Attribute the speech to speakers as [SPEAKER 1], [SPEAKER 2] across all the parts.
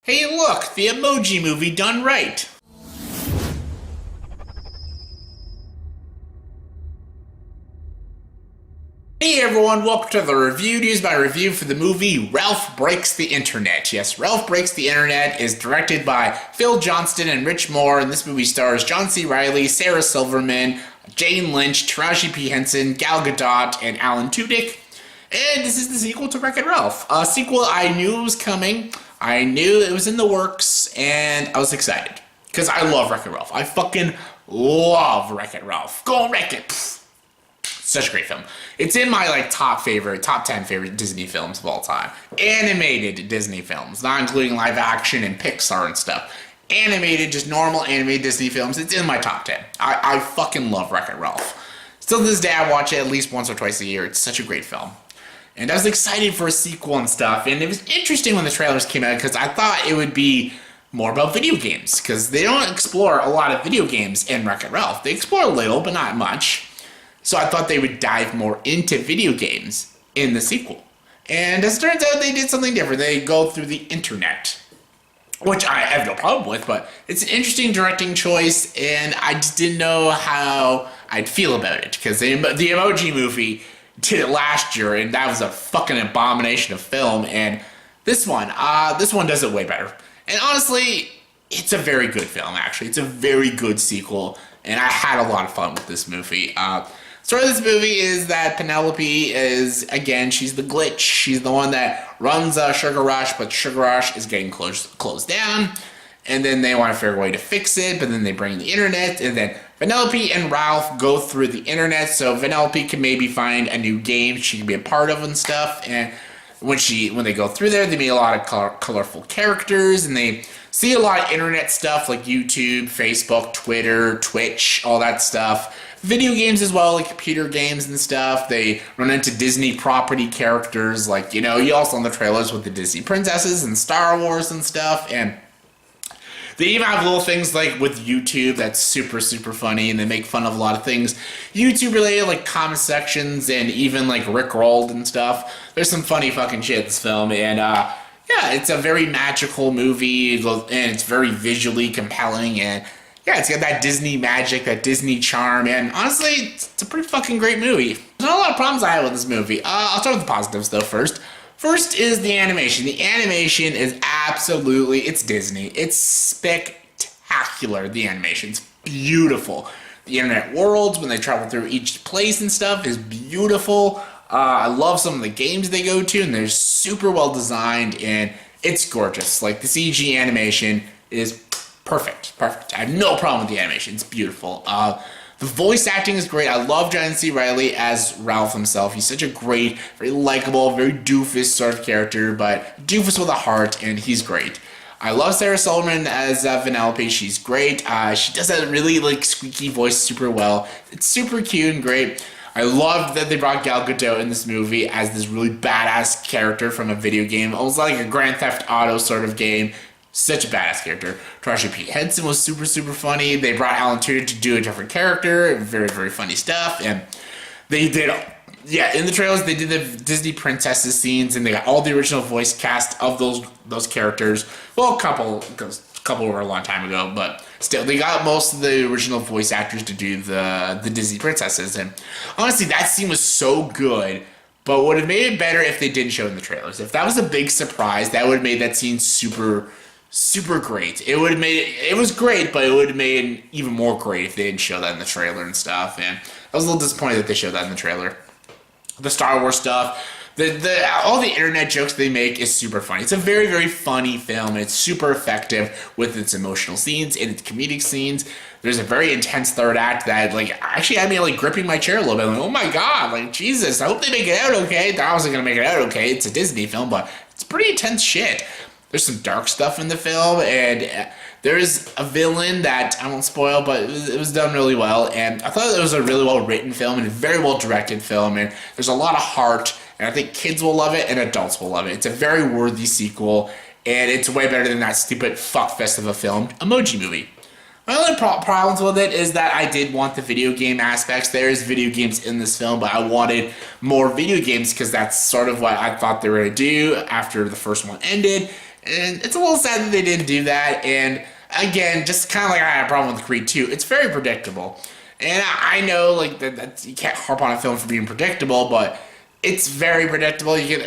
[SPEAKER 1] Hey look, the Emoji Movie done right. Hey everyone, welcome to the review news by review for the movie Ralph Breaks the Internet. Yes, Ralph Breaks the Internet is directed by Phil Johnston and Rich Moore, and this movie stars John C. Reily, Sarah Silverman, Jane Lynch, Taraji P. Henson, Gal Gadot, and Alan Tudyk. And this is the sequel to Wreck-It Ralph. A sequel I knew was coming, I knew it was in the works, and I was excited. Because I love Wreck-It Ralph. I fucking love Wreck-It Ralph. Go on, Wreck It! Pfft. Such a great film. It's in my top 10 favorite Disney films of all time. Animated Disney films, not including live action and Pixar and stuff. Animated, just normal animated Disney films. It's in my top 10. I fucking love Wreck-It Ralph. Still to this day, I watch it at least once or twice a year. It's such a great film. And I was excited for a sequel and stuff. And it was interesting when the trailers came out because I thought it would be more about video games. Because they don't explore a lot of video games in Wreck-It Ralph. They explore a little, but not much. So I thought they would dive more into video games in the sequel. And as it turns out, they did something different. They go through the internet, which I have no problem with, but it's an interesting directing choice, and I just didn't know how I'd feel about it, because the Emoji Movie did it last year, and that was a fucking abomination of film, and this one does it way better. And honestly, it's a very good film, actually. It's a very good sequel, and I had a lot of fun with this movie. Story of this movie is that Penelope is, again, she's the glitch. She's the one that runs Sugar Rush, but Sugar Rush is getting closed down. And then they want to figure a way to fix it, but then they bring the internet. And then Penelope and Ralph go through the internet so Penelope can maybe find a new game she can be a part of and stuff. And when they go through there, they meet a lot of colorful characters, and they see a lot of internet stuff like YouTube, Facebook, Twitter, Twitch, all that stuff. Video games as well, like computer games and stuff. They run into Disney property characters, like, you also on the trailers with the Disney princesses and Star Wars and stuff. And they even have little things like with YouTube that's super, super funny, and they make fun of a lot of things YouTube related, like comment sections and even like Rickrolled and stuff. There's some funny fucking shit in this film, and yeah, it's a very magical movie, and it's very visually compelling, and yeah, it's got that Disney magic, that Disney charm, and honestly, it's a pretty fucking great movie. There's not a lot of problems I have with this movie. I'll start with the positives, though, first. First is the animation. The animation is absolutely, it's Disney. It's spectacular, the animation's beautiful. The internet worlds, when they travel through each place and stuff, is beautiful. I love some of the games they go to, and they're super well designed, and it's gorgeous. Like, the CG animation is perfect. I have no problem with the animation. It's beautiful. The voice acting is great. I love John C. Reilly as Ralph himself. He's such a great, very likable, very doofus sort of character, but doofus with a heart, and he's great. I love Sarah Silverman as Penelope. She's great. She does that really squeaky voice super well. It's super cute and great. I love that they brought Gal Gadot in this movie as this really badass character from a video game, almost like a Grand Theft Auto sort of game. Such a badass character. Taraji P. Henson was super, super funny. They brought Alan Tudyk to do a different character. Very, very funny stuff. And they did, in the trailers, they did the Disney princesses scenes, and they got all the original voice cast of those characters. Well, a couple were a long time ago, but still, they got most of the original voice actors to do the Disney princesses. And honestly, that scene was so good, but would have made it better if they didn't show it in the trailers. If that was a big surprise, that would have made that scene super great. It would have made it was great, but it would have made it even more great if they didn't show that in the trailer and stuff. And I was a little disappointed that they showed that in the trailer. The Star Wars stuff, all the internet jokes they make is super funny. It's a very, very funny film, and it's super effective with its emotional scenes and its comedic scenes. There's a very intense third act that actually had me gripping my chair a little bit. Oh my god, Jesus, I hope they make it out okay. I wasn't gonna make it out okay. It's a Disney film, but it's pretty intense shit. There's some dark stuff in the film, and there is a villain that I won't spoil, but it was done really well, and I thought it was a really well-written film and a very well-directed film, and there's a lot of heart, and I think kids will love it and adults will love it. It's a very worthy sequel, and it's way better than that stupid fuckfest of a film, Emoji Movie. My only problems with it is that I did want the video game aspects. There's video games in this film, but I wanted more video games because that's sort of what I thought they were going to do after the first one ended. And it's a little sad that they didn't do that. And again, just kind of like I had a problem with Creed 2, it's very predictable. And I know like that you can't harp on a film for being predictable, but it's very predictable. You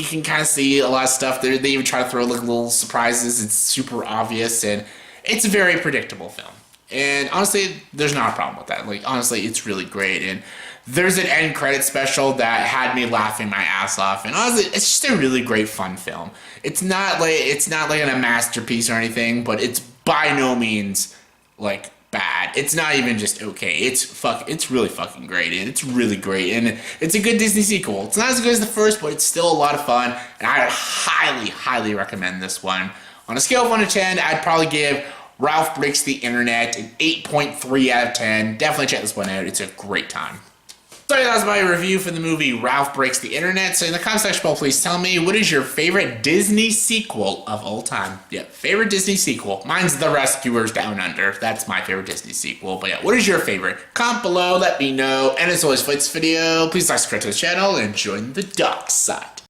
[SPEAKER 1] can kind of see a lot of stuff. They even try to throw like little surprises. It's super obvious, and it's a very predictable film. And honestly, there's not a problem with that. Like honestly, it's really great. And there's an end credit special that had me laughing my ass off. And honestly, it's just a really great fun film. It's not like a masterpiece or anything, but it's by no means like bad. It's not even just okay. It's really fucking great, and it's really great, and it's a good Disney sequel. It's not as good as the first, but it's still a lot of fun, and I highly recommend this one. On a scale of 1 to 10, I'd probably give Ralph Breaks the Internet an 8.3 out of 10. Definitely check this one out. It's a great time. So that was my review for the movie Ralph Breaks the Internet. So in the comment section below, please tell me, what is your favorite Disney sequel of all time? Yeah, favorite Disney sequel. Mine's The Rescuers Down Under. That's my favorite Disney sequel. But yeah, what is your favorite? Comment below, let me know. And as always, for this video, please like, subscribe to the channel, and join the dark side.